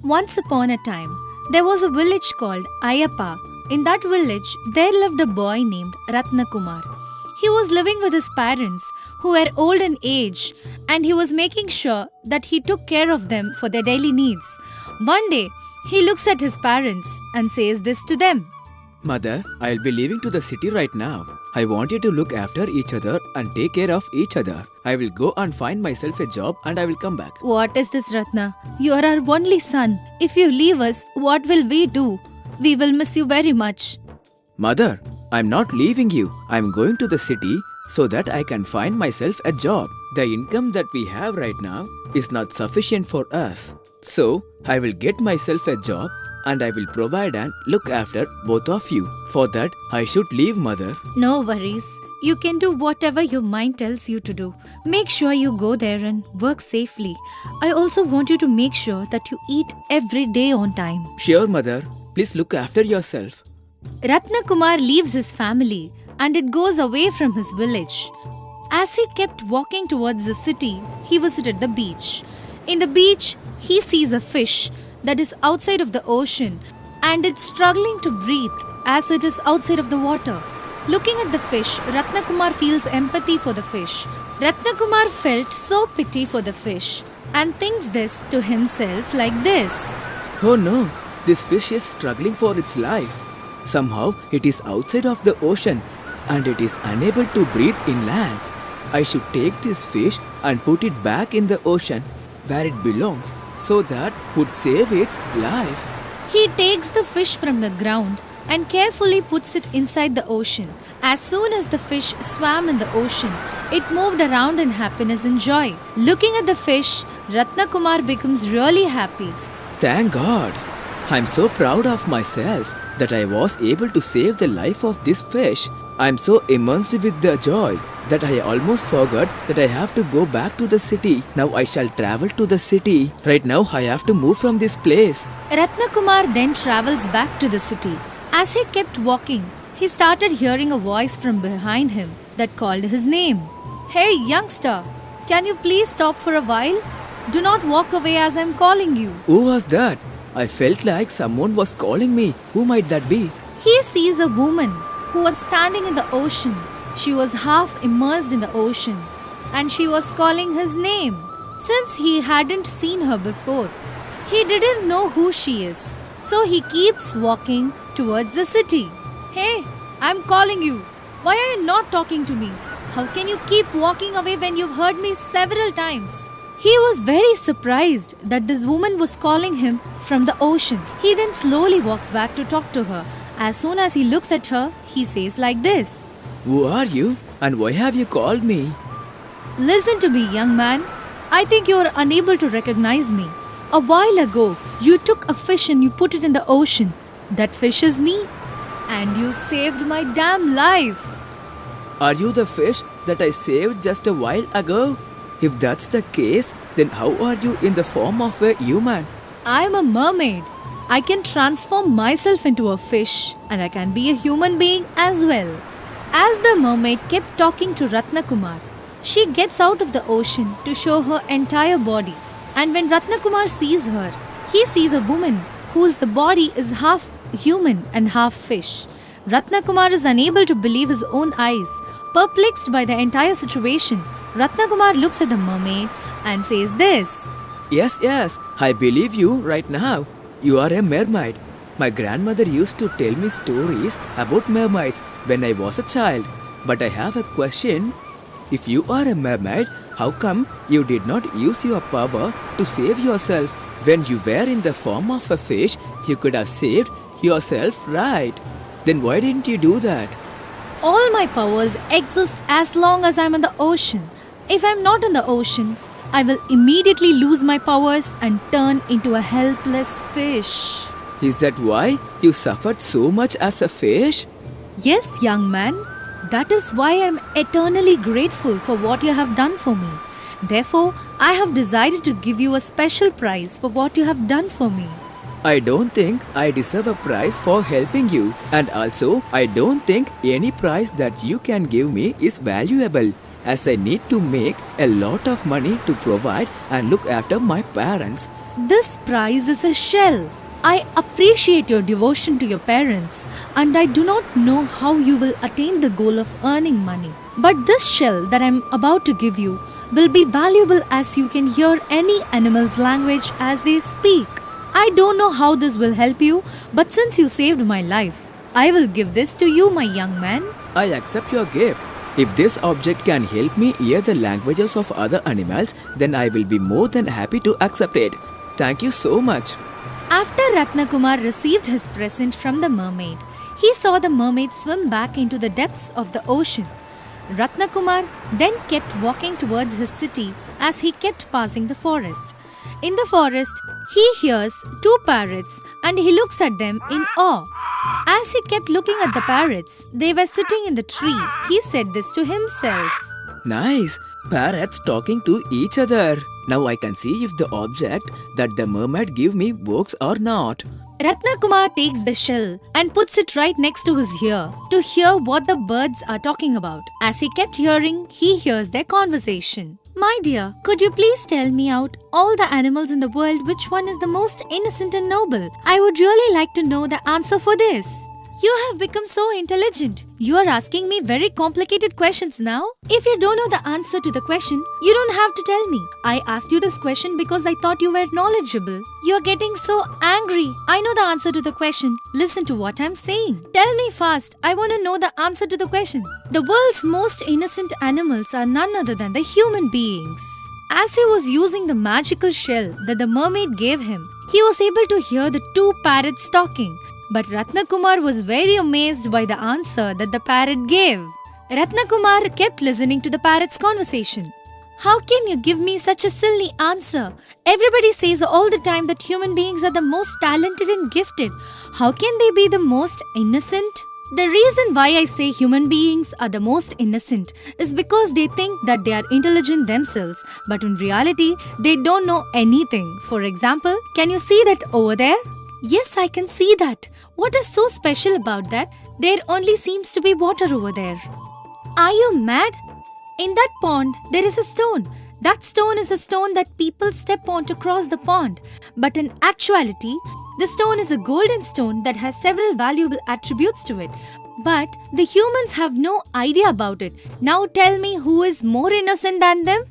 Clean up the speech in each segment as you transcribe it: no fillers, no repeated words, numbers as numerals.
Once upon a time, there was a village called Ayappa. In that village, there lived a boy named Ratnakumar. He was living with his parents, who were old in age, and he was making sure that he took care of them for their daily needs. One day, he looks at his parents and says this to them. Mother, I'll be leaving to the city right now. I want you to look after each other and take care of each other. I will go and find myself a job and I will come back. What is this, Ratna? You are our only son. If you leave us, what will we do? We will miss you very much. Mother, I'm not leaving you. I'm going to the city so that I can find myself a job. The income that we have right now is not sufficient for us. So, I will get myself a job and I will provide and look after both of you. For that, I should leave, Mother. No worries. You can do whatever your mind tells you to do. Make sure you go there and work safely. I also want you to make sure that you eat every day on time. Sure, Mother. Please look after yourself. Ratnakumar leaves his family and it goes away from his village. As he kept walking towards the city, he visited the beach. In the beach, he sees a fish that is outside of the ocean and it's struggling to breathe as it is outside of the water. Looking at the fish, Ratnakumar feels empathy for the fish. Ratnakumar felt so pity for the fish and thinks this to himself like this. Oh no, this fish is struggling for its life. Somehow it is outside of the ocean and it is unable to breathe inland. I should take this fish and put it back in the ocean where it belongs so that would save its life. He takes the fish from the ground and carefully puts it inside the ocean. As soon as the fish swam in the ocean, it moved around in happiness and joy. Looking at the fish, Ratnakumar becomes really happy. Thank God! I'm so proud of myself that I was able to save the life of this fish. I'm so immersed with the joy that I almost forgot that I have to go back to the city. Now I shall travel to the city. Right now I have to move from this place. Ratnakumar then travels back to the city. As he kept walking, he started hearing a voice from behind him that called his name. Hey youngster, can you please stop for a while? Do not walk away as I'm calling you. Who was that? I felt like someone was calling me. Who might that be? He sees a woman who was standing in the ocean. She was half immersed in the ocean and she was calling his name. Since he hadn't seen her before, he didn't know who she is. So he keeps walking towards the city. Hey, I'm calling you. Why are you not talking to me? How can you keep walking away when you've heard me several times? He was very surprised that this woman was calling him from the ocean. He then slowly walks back to talk to her. As soon as he looks at her, he says like this. Who are you and why have you called me? Listen to me, young man. I think you are unable to recognize me. A while ago, you took a fish and you put it in the ocean. That fish is me. And you saved my damn life. Are you the fish that I saved just a while ago? If that's the case, then how are you in the form of a human? I am a mermaid. I can transform myself into a fish and I can be a human being as well. As the mermaid kept talking to Ratnakumar, she gets out of the ocean to show her entire body. And when Ratnakumar sees her, he sees a woman whose the body is half human and half fish. Ratnakumar is unable to believe his own eyes. Perplexed by the entire situation, Ratnakumar looks at the mermaid and says this. Yes, I believe you right now. You are a mermaid. My grandmother used to tell me stories about mermaids when I was a child. But I have a question. If you are a mermaid, how come you did not use your power to save yourself? When you were in the form of a fish, you could have saved yourself, right? Then why didn't you do that? All my powers exist as long as I'm in the ocean. If I'm not in the ocean, I will immediately lose my powers and turn into a helpless fish. Is that why you suffered so much as a fish? Yes, young man. That is why I'm eternally grateful for what you have done for me. Therefore, I have decided to give you a special prize for what you have done for me. I don't think I deserve a prize for helping you. And also, I don't think any prize that you can give me is valuable, as I need to make a lot of money to provide and look after my parents. This prize is a shell. I appreciate your devotion to your parents, and I do not know how you will attain the goal of earning money. But this shell that I am about to give you will be valuable as you can hear any animal's language as they speak. I don't know how this will help you, but since you saved my life, I will give this to you, my young man. I accept your gift. If this object can help me hear the languages of other animals, then I will be more than happy to accept it. Thank you so much. After Ratnakumar received his present from the mermaid, he saw the mermaid swim back into the depths of the ocean. Ratnakumar then kept walking towards his city as he kept passing the forest. In the forest, he hears two parrots and he looks at them in awe. As he kept looking at the parrots, they were sitting in the tree. He said this to himself. Nice! Parrots talking to each other. Now I can see if the object that the mermaid gave me works or not. Ratnakumar takes the shell and puts it right next to his ear to hear what the birds are talking about. As he kept hearing, he hears their conversation. My dear, could you please tell me out all the animals in the world which one is the most innocent and noble? I would really like to know the answer for this. You have become so intelligent. You are asking me very complicated questions now. If you don't know the answer to the question, you don't have to tell me. I asked you this question because I thought you were knowledgeable. You are getting so angry. I know the answer to the question. Listen to what I'm saying. Tell me fast. I want to know the answer to the question. The world's most innocent animals are none other than the human beings. As he was using the magical shell that the mermaid gave him, he was able to hear the two parrots talking. But Ratnakumar was very amazed by the answer that the parrot gave. Ratnakumar kept listening to the parrot's conversation. How can you give me such a silly answer? Everybody says all the time that human beings are the most talented and gifted. How can they be the most innocent? The reason why I say human beings are the most innocent is because they think that they are intelligent themselves, but in reality, they don't know anything. For example, can you see that over there? Yes, I can see that. What is so special about that? There only seems to be water over there. Are you mad? In that pond, there is a stone. That stone is a stone that people step on to cross the pond. But in actuality, the stone is a golden stone that has several valuable attributes to it. But the humans have no idea about it. Now tell me who is more innocent than them?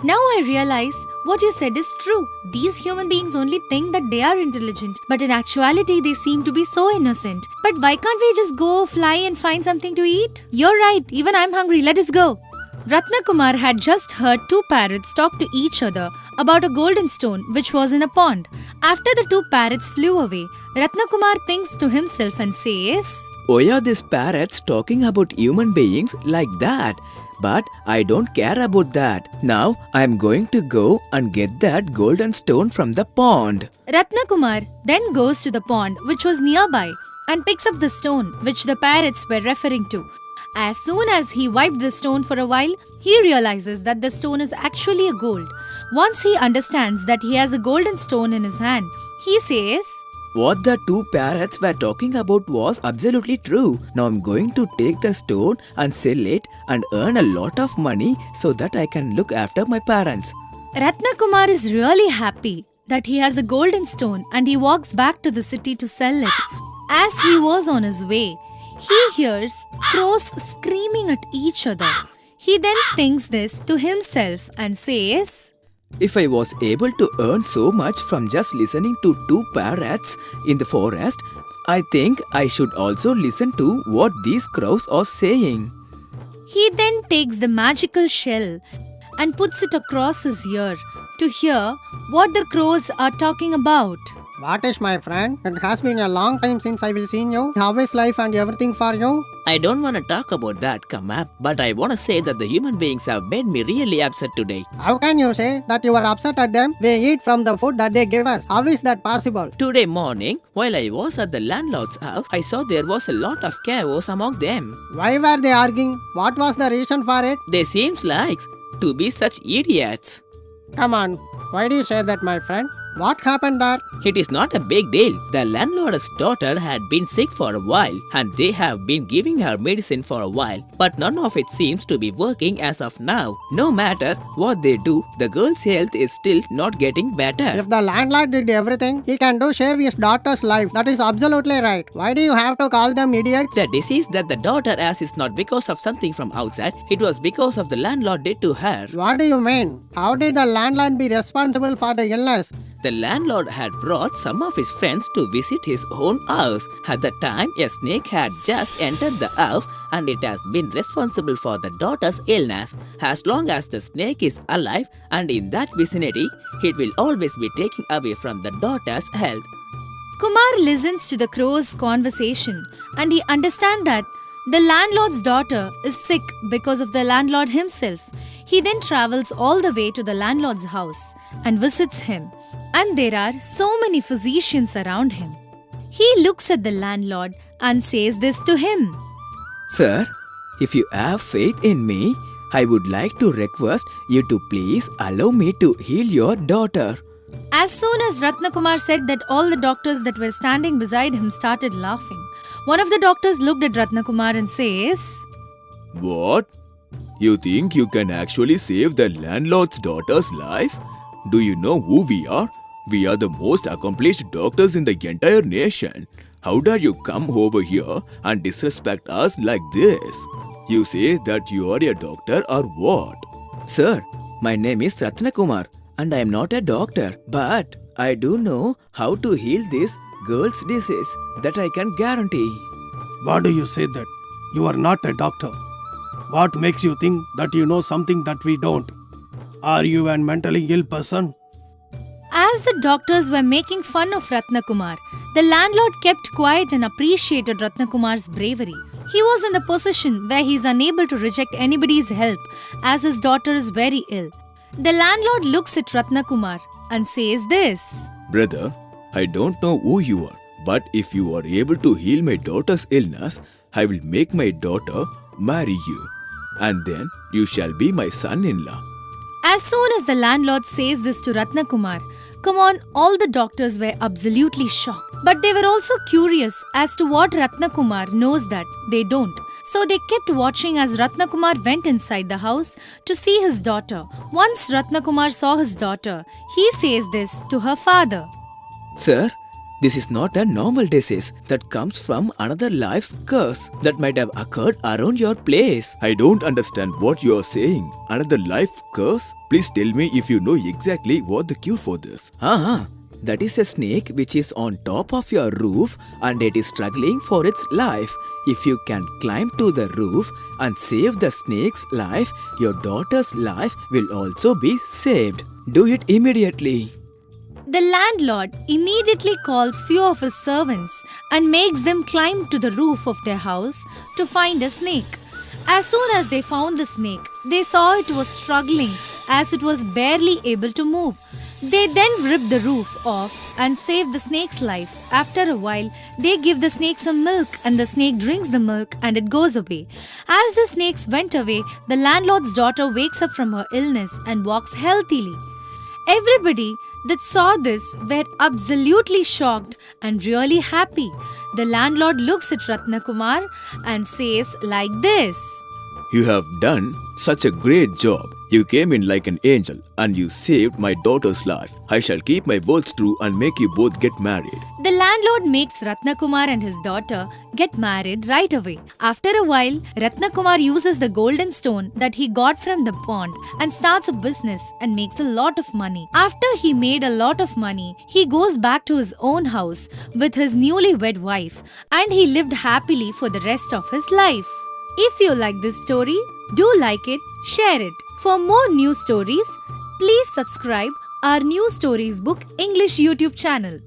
Now I realize what you said is true. These human beings only think that they are intelligent, but in actuality they seem to be so innocent. But why can't we just go fly and find something to eat? You're right, even I'm hungry, let us go. Ratnakumar had just heard two parrots talk to each other about a golden stone which was in a pond. After the two parrots flew away, Ratnakumar thinks to himself and says, Why are these parrots talking about human beings like that? But I don't care about that. Now I am going to go and get that golden stone from the pond. Ratnakumar then goes to the pond which was nearby and picks up the stone which the parrots were referring to. As soon as he wiped the stone for a while, he realizes that the stone is actually a gold. Once he understands that he has a golden stone in his hand, he says, What the two parrots were talking about was absolutely true. Now I'm going to take the stone and sell it and earn a lot of money so that I can look after my parents. Ratnakumar is really happy that he has a golden stone and he walks back to the city to sell it. As he was on his way, he hears crows screaming at each other. He then thinks this to himself and says, If I was able to earn so much from just listening to two parrots in the forest, I think I should also listen to what these crows are saying. He then takes the magical shell and puts it across his ear to hear what the crows are talking about. What is, my friend? It has been a long time since I will seen you. How is life and everything for you? I don't want to talk about that, Kamap, but I want to say that the human beings have made me really upset today. How can you say that you are upset at them? We eat from the food that they give us. How is that possible? Today morning, while I was at the landlord's house, I saw there was a lot of chaos among them. Why were they arguing? What was the reason for it? They seems like to be such idiots. Come on. Why do you say that, my friend? What happened there? It is not a big deal. The landlord's daughter had been sick for a while and they have been giving her medicine for a while, but none of it seems to be working as of now. No matter what they do, the girl's health is still not getting better. If the landlord did everything he can do save his daughter's life, that is absolutely right. Why do you have to call them idiots? The disease that the daughter has is not because of something from outside, it was because of the landlord did to her. What do you mean? How did the landlord be responsible for the illness? The landlord had brought some of his friends to visit his own house. At the time, a snake had just entered the house and it has been responsible for the daughter's illness. As long as the snake is alive and in that vicinity, it will always be taking away from the daughter's health. Kumar listens to the crow's conversation and he understands that the landlord's daughter is sick because of the landlord himself. He then travels all the way to the landlord's house and visits him. And there are so many physicians around him. He looks at the landlord and says this to him. Sir, if you have faith in me, I would like to request you to please allow me to heal your daughter. As soon as Ratnakumar said that, all the doctors that were standing beside him started laughing. One of the doctors looked at Ratnakumar and says, What? You think you can actually save the landlord's daughter's life? Do you know who we are? We are the most accomplished doctors in the entire nation. How dare you come over here and disrespect us like this? You say that you are a doctor or what? Sir, my name is Ratnakumar and I am not a doctor, but I do know how to heal this girl's disease. That I can guarantee. Why do you say that? You are not a doctor. What makes you think that you know something that we don't? Are you a mentally ill person? As the doctors were making fun of Ratnakumar, the landlord kept quiet and appreciated Ratnakumar's bravery. He was in the position where he is unable to reject anybody's help as his daughter is very ill. The landlord looks at Ratnakumar and says this. Brother, I don't know who you are, but if you are able to heal my daughter's illness, I will make my daughter marry you, and then you shall be my son-in-law. As soon as the landlord says this to Ratnakumar, all the doctors were absolutely shocked. But they were also curious as to what Ratnakumar knows that they don't. So they kept watching as Ratnakumar went inside the house to see his daughter. Once Ratnakumar saw his daughter, he says this to her father. Sir, this is not a normal disease that comes from another life's curse that might have occurred around your place. I don't understand what you are saying. Another life curse? Please tell me if you know exactly what the cure for this. That is a snake which is on top of your roof and it is struggling for its life. If you can climb to the roof and save the snake's life, your daughter's life will also be saved. Do it immediately. The landlord immediately calls few of his servants and makes them climb to the roof of their house to find a snake. As soon as they found the snake, they saw it was struggling as it was barely able to move. They then rip the roof off and save the snake's life. After a while, they give the snake some milk and the snake drinks the milk and it goes away. As the snakes went away, the landlord's daughter wakes up from her illness and walks healthily. Everybody that saw this were absolutely shocked and really happy. The landlord looks at Ratnakumar and says like this. You have done such a great job. You came in like an angel and you saved my daughter's life. I shall keep my words true and make you both get married. The landlord makes Ratnakumar and his daughter get married right away. After a while, Ratnakumar uses the golden stone that he got from the pond and starts a business and makes a lot of money. After he made a lot of money, he goes back to his own house with his newlywed wife and he lived happily for the rest of his life. If you like this story, do like it, share it. For more new stories, please subscribe our New Stories Book English YouTube channel.